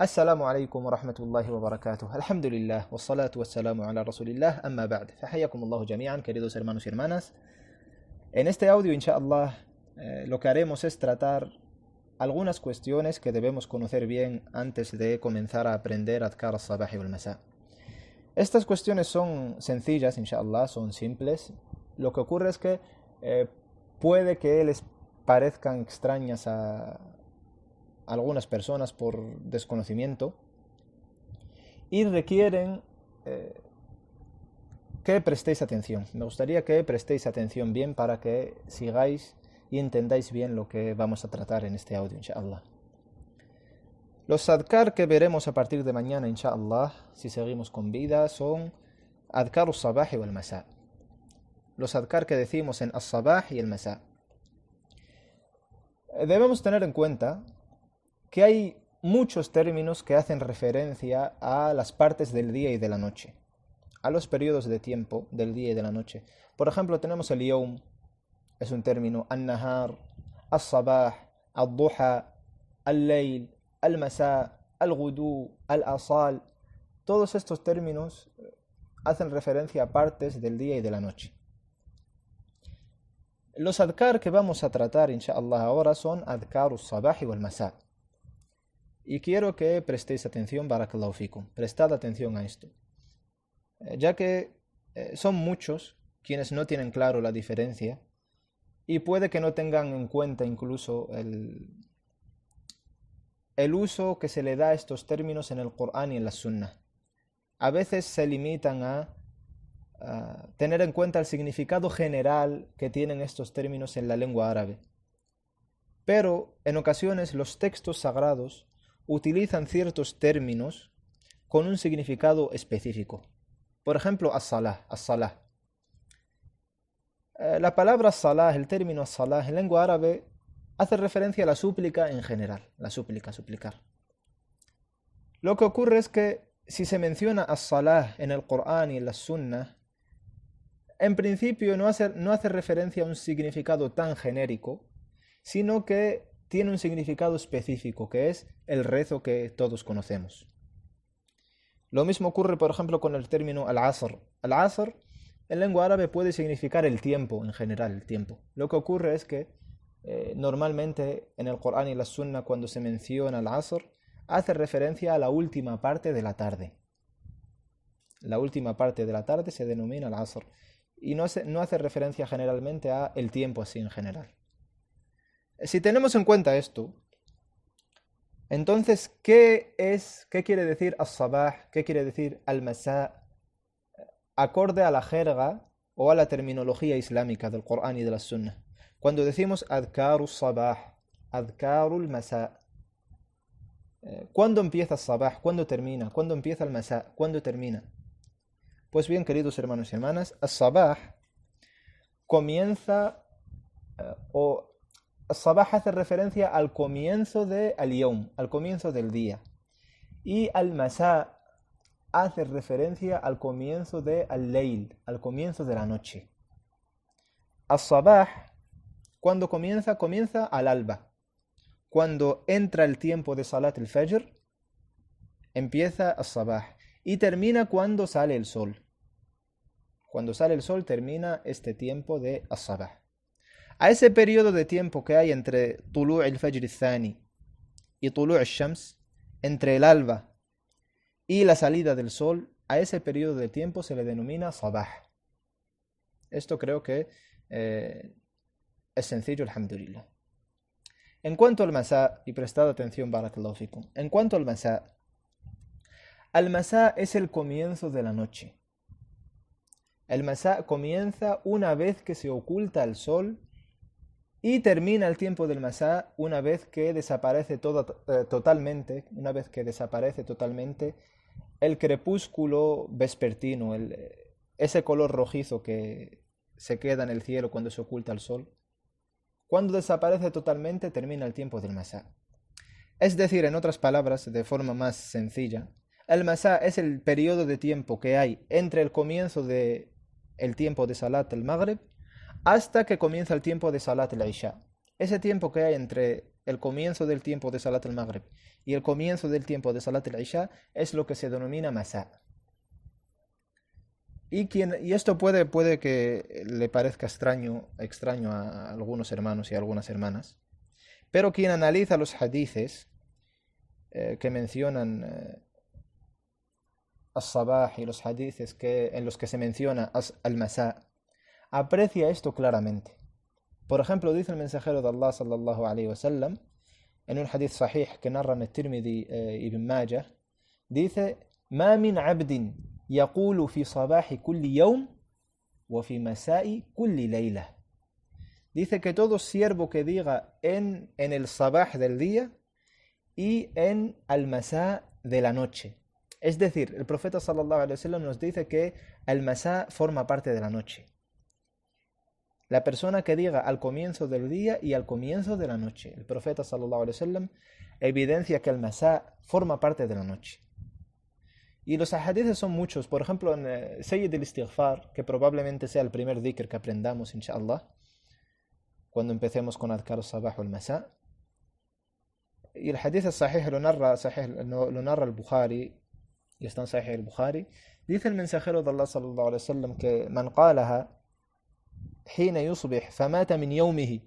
السلام عليكم ورحمة الله وبركاته. الحمد لله والصلاة والسلام على رسول الله. أما بعد, فحياكم الله جميعا, queridos hermanos y hermanas. En este audio, inshallah, lo que haremos es tratar algunas cuestiones que debemos conocer bien antes de comenzar a aprender Adhkar al-Sabah y al-Masa. Estas cuestiones son sencillas, inshallah, son simples. Lo que ocurre es que puede que les parezcan extrañas a algunas personas por desconocimiento y requieren que prestéis atención. Me gustaría que prestéis atención bien para que sigáis y entendáis bien lo que vamos a tratar en este audio, inshallah. Los adhkar que veremos a partir de mañana, inshallah, si seguimos con vida, son adhkar al-sabah y al-masa. Los adhkar que decimos en al-sabah y el masa. Debemos tener en cuenta que hay muchos términos que hacen referencia a las partes del día y de la noche, a los periodos de tiempo del día y de la noche. Por ejemplo, tenemos el yawm, es un término, al-nahar, al-sabah, al-duha, al-layl, al-masa, al-ghudu, al-asal. Todos estos términos hacen referencia a partes del día y de la noche. Los adhkar que vamos a tratar, inshallah, ahora son adhkar al-sabah y al-masa. Y quiero que prestéis atención, barakallahu fikum. Prestad atención a esto. Ya que son muchos quienes no tienen claro la diferencia y puede que no tengan en cuenta incluso el uso que se le da a estos términos en el Corán y en la Sunnah. A veces se limitan a tener en cuenta el significado general que tienen estos términos en la lengua árabe. Pero en ocasiones los textos sagrados utilizan ciertos términos con un significado específico. Por ejemplo, as-salah, as-salah. La palabra as-salah, el término as-salah en lengua árabe hace referencia a la súplica en general, la súplica, suplicar. Lo que ocurre es que si se menciona as-salah en el Corán y en la Sunnah, en principio no hace referencia a un significado tan genérico, sino que tiene un significado específico, que es el rezo que todos conocemos. Lo mismo ocurre, por ejemplo, con el término al-asr. Al-asr, en lengua árabe, puede significar el tiempo, en general, el tiempo. Lo que ocurre es que normalmente en el Corán y la Sunna, cuando se menciona al-asr, hace referencia a la última parte de la tarde. La última parte de la tarde se denomina al-asr. Y no hace referencia generalmente a el tiempo así en general. Si tenemos en cuenta esto, entonces, ¿qué quiere decir as-sabah? ¿Qué quiere decir al-masa? Acorde a la jerga o a la terminología islámica del Corán y de la Sunnah. Cuando decimos adhkar al-sabah, adhkar al-masa, ¿cuándo empieza as-sabah? ¿Cuándo termina? ¿Cuándo empieza al-masa? ¿Cuándo termina? Pues bien, queridos hermanos y hermanas, as-sabah comienza As-sabah hace referencia al comienzo de al-yawm, al comienzo del día. Y al-masa hace referencia al comienzo de al-layl, al comienzo de la noche. As-sabah, cuando comienza al alba. Cuando entra el tiempo de salat al-fajr, empieza as-sabah. Y termina cuando sale el sol. Cuando sale el sol termina este tiempo de as-sabah. A ese periodo de tiempo que hay entre Tulu' al-Fajr al-Thani y Tulu' al-Shams, entre el alba y la salida del sol, a ese periodo de tiempo se le denomina Sabah. Esto creo que es sencillo, alhamdulillah. En cuanto al Masa, y prestad atención, barakallahu fikum. En cuanto al Masa es el comienzo de la noche. El Masa comienza una vez que se oculta el sol y termina el tiempo del Masa una vez que desaparece totalmente, el crepúsculo vespertino, ese color rojizo que se queda en el cielo cuando se oculta el sol. Cuando desaparece totalmente, termina el tiempo del Masa. Es decir, en otras palabras, de forma más sencilla, el Masa es el periodo de tiempo que hay entre el comienzo del tiempo de Salat al-Maghrib hasta que comienza el tiempo de Salat al-Isha. Ese tiempo que hay entre el comienzo del tiempo de Salat al-Maghrib y el comienzo del tiempo de Salat al-Isha es lo que se denomina Masá. Y esto puede que le parezca extraño a algunos hermanos y a algunas hermanas, pero quien analiza los hadices que mencionan as-sabah y los hadices en los que se menciona al-masá, aprecia esto claramente. Por ejemplo, dice el mensajero de Allah sallallahu alaihi wasallam en un hadith sahih que narran el-Tirmidhi Ibn Majah, dice: "Ma min 'abdin yaqulu fi sabahi kulli yawm wa fi masa'i kulli layla." Dice que todo siervo que diga en el sabah del día y en al-masá de la noche. Es decir, el profeta sallallahu alaihi wasallam nos dice que el masá forma parte de la noche. La persona que diga al comienzo del día y al comienzo de la noche. El profeta sallallahu alaihi wasallam evidencia que el masá forma parte de la noche. Y los hadiths son muchos. Por ejemplo, en Sayyid al-Istighfar, que probablemente sea el primer dhikr que aprendamos, inshallah, cuando empecemos con Adhkar al-Sabah o al-Masá. Y el hadith sahih lo narra el Bukhari, y está en Sahih al-Bukhari. Dice el mensajero de Allah sallallahu alaihi wasallam que man qalaha حين يصبح فمات من يومه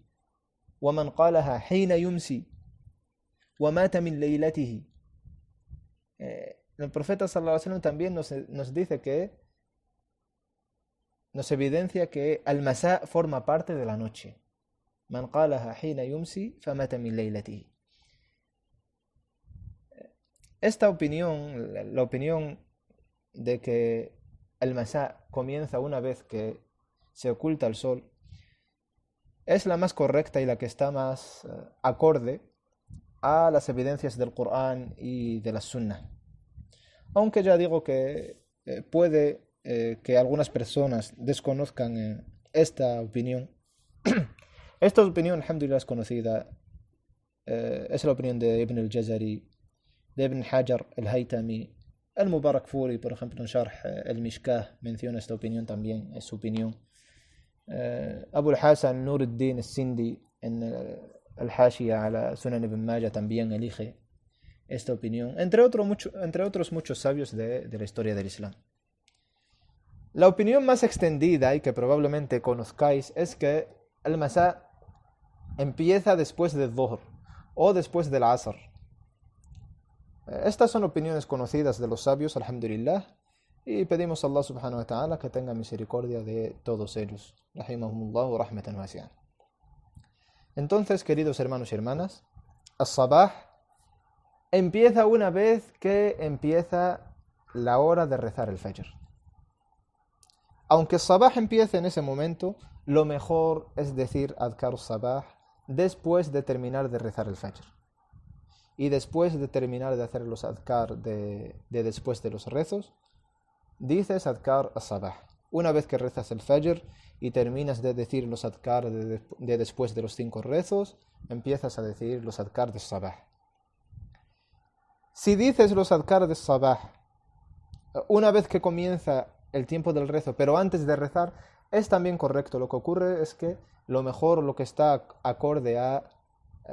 ومن قالها حين يمسي ومات من ليلته. El profeta sallallahu alaihi wasallam también nos dice que nos evidencia que al-masá forma parte de la noche. Man qalaha حين يمسي فمات من ليلته. Esta opinión, la opinión de que el masá comienza una vez que se oculta el sol, es la más correcta y la que está más acorde a las evidencias del Corán y de la Sunna. Aunque ya digo que puede que algunas personas desconozcan esta opinión. Esta opinión, alhamdulillah, es conocida. Es la opinión de Ibn al-Jazari, de Ibn Hajar al-Haytami, al-Mubarakfuri, por ejemplo, en Sharh al-Mishkah menciona esta opinión también, es su opinión. Abu al-Hasan Nuruddin al-Sindi en al-Hashiyah ala Sunan ibn Majah también elige esta opinión, entre otros muchos sabios de la historia del Islam. La opinión más extendida y que probablemente conozcáis es que el masá empieza después del Dhuhr o después del Asr. Estas son opiniones conocidas de los sabios, alhamdulillah, y pedimos a Allah subhanahu wa ta'ala que tenga misericordia de todos ellos. Rahimahumullahu rahmatan wasi'an. Entonces, queridos hermanos y hermanas, as-sabah empieza una vez que empieza la hora de rezar el fajr. Aunque as-sabah empiece en ese momento, lo mejor es decir adhkar as-sabah después de terminar de rezar el fajr. Y después de terminar de hacer los adhkar de después de los rezos, dices adhkar as-sabah. Una vez que rezas el fajr y terminas de decir los adhkar de después de los 5 rezos, empiezas a decir los adhkar de sabah. Si dices los adhkar de sabah una vez que comienza el tiempo del rezo, pero antes de rezar, es también correcto. Lo que ocurre es que lo mejor, lo que está acorde a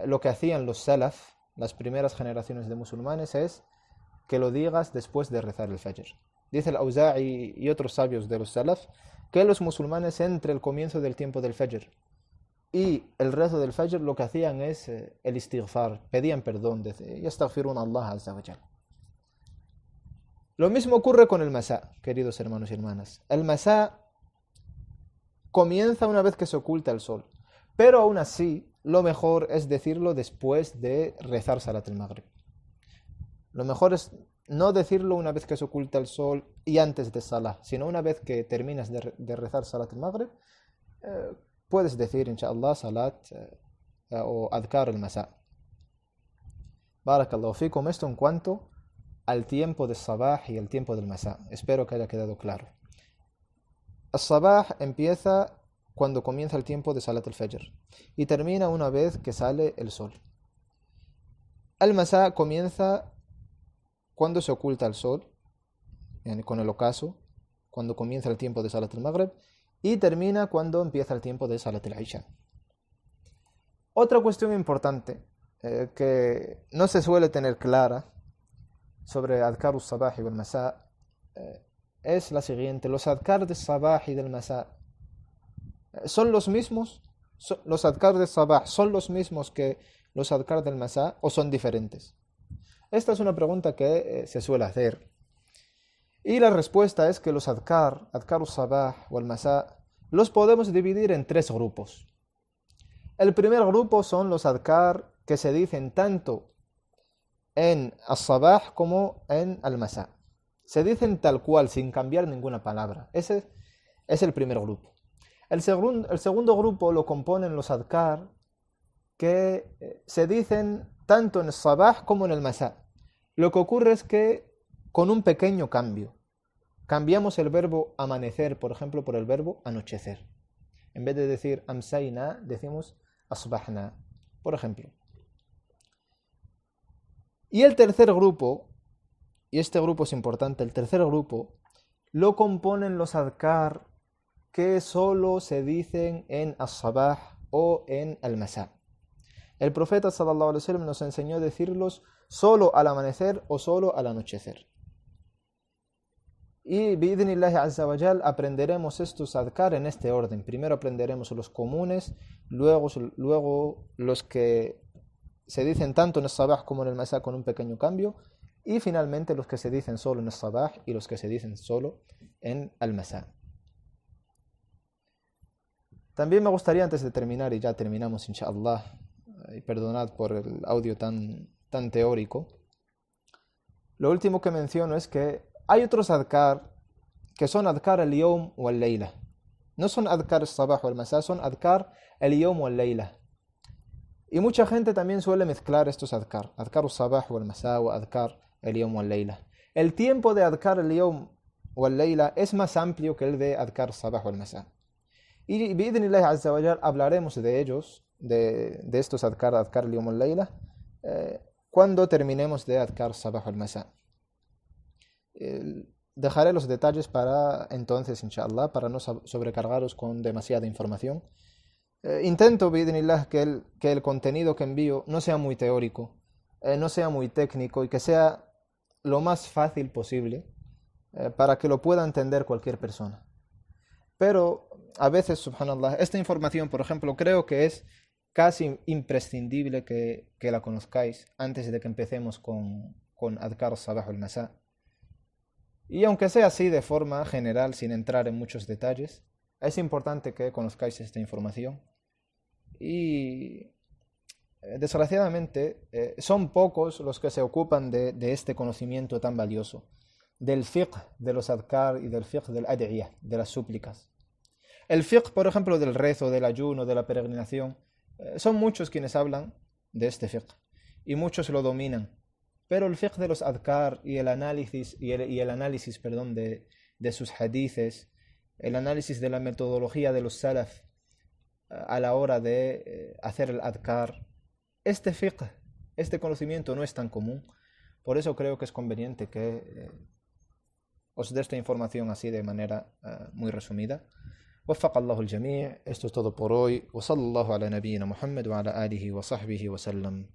lo que hacían los salaf, las primeras generaciones de musulmanes, es que lo digas después de rezar el fajr. Dice el Auza'i y otros sabios de los salaf que los musulmanes entre el comienzo del tiempo del fajr y el rezo del fajr lo que hacían es el istighfar, pedían perdón, yastaghfirun a Allah azza wa jal. Lo mismo ocurre con el masá, queridos hermanos y hermanas. El masá comienza una vez que se oculta el sol, pero aún así lo mejor es decirlo después de rezar Salat al-Maghrib. Lo mejor es no decirlo una vez que se oculta el sol y antes de Salah, sino una vez que terminas de rezar Salat al-Maghrib, puedes decir, inshallah, Salat o Adhkar al-Masá. Barakallahu fikum. Esto en cuanto al tiempo del Sabah y el tiempo del Masá. Espero que haya quedado claro. El Sabah empieza cuando comienza el tiempo de Salat al-Fajr y termina una vez que sale el sol. El Masá comienza cuando se oculta el sol, con el ocaso, cuando comienza el tiempo de Salat al-Maghrib, y termina cuando empieza el tiempo de Salat al-Isha. Otra cuestión importante que no se suele tener clara sobre adkar al-sabah y al-masa es la siguiente. Los adkar del sabah y del masa son los mismos. Los adkar del sabah son los mismos que los adkar del masa o son diferentes. Esta es una pregunta que se suele hacer. Y la respuesta es que los adkar al-sabah o al-masa, los podemos dividir en tres grupos. El primer grupo son los adkar que se dicen tanto en al-sabah como en al-masa. Se dicen tal cual, sin cambiar ninguna palabra. Ese es el primer grupo. El segundo grupo lo componen los adkar que se dicen tanto en el sabah como en el masa. Lo que ocurre es que con un pequeño cambio. Cambiamos el verbo amanecer, por ejemplo, por el verbo anochecer. En vez de decir amsayna, decimos asbahna, por ejemplo. Y el tercer grupo, y este grupo es importante, el tercer grupo lo componen los adkar que solo se dicen en as-sabah o en al-masa. El profeta sallallahu alaihi wasallam nos enseñó a decirlos solo al amanecer o solo al anochecer. Y bi'idhnillahi azza wa jal aprenderemos estos adkar en este orden. Primero aprenderemos los comunes, luego los que se dicen tanto en el sabah como en el masa con un pequeño cambio, y finalmente los que se dicen solo en el sabah y los que se dicen solo en el masa. También me gustaría, antes de terminar, y ya terminamos inshallah, y perdonad por el audio tan teórico, lo último que menciono es que hay otros adkar que son adkar al-yawm o al-layla. No son adkar al-sabah o al-masa, son adkar al-yawm o al-layla. Y mucha gente también suele mezclar estos adkar al-sabah o al-masa o adkar al-yawm o al-layla. El tiempo de adkar al-yawm o al-layla es más amplio que el de adkar al-sabah o al-masa. Y bi'idhnillahi azza wa jal hablaremos de ellos, de estos adkar al-yawm o al-layla, cuando terminemos de adkar al-sabah o al-masa. Dejaré los detalles para entonces, inshallah, para no sobrecargaros con demasiada información. Intento, bi'idhnillah, que el contenido que envío no sea muy teórico, no sea muy técnico y que sea lo más fácil posible para que lo pueda entender cualquier persona. Pero a veces, subhanallah, esta información, por ejemplo, creo que es casi imprescindible que la conozcáis antes de que empecemos con adkar al-sabah o al-masa. Y aunque sea así de forma general, sin entrar en muchos detalles, es importante que conozcáis esta información. Y desgraciadamente son pocos los que se ocupan de este conocimiento tan valioso, del fiqh de los adkar y del fiqh del ad'iyah, de las súplicas. El fiqh, por ejemplo, del rezo, del ayuno, de la peregrinación, son muchos quienes hablan de este fiqh y muchos lo dominan. Pero el fiqh de los adkar y el análisis, perdón, de sus hadices, el análisis de la metodología de los salaf a la hora de hacer el adkar, este fiqh, este conocimiento no es tan común. Por eso creo que es conveniente que os dé esta información así de manera muy resumida. وفق الله الجميع. Esto es todo por hoy. وصلى الله على نبينا محمد وعلى آله وصحبه وسلم.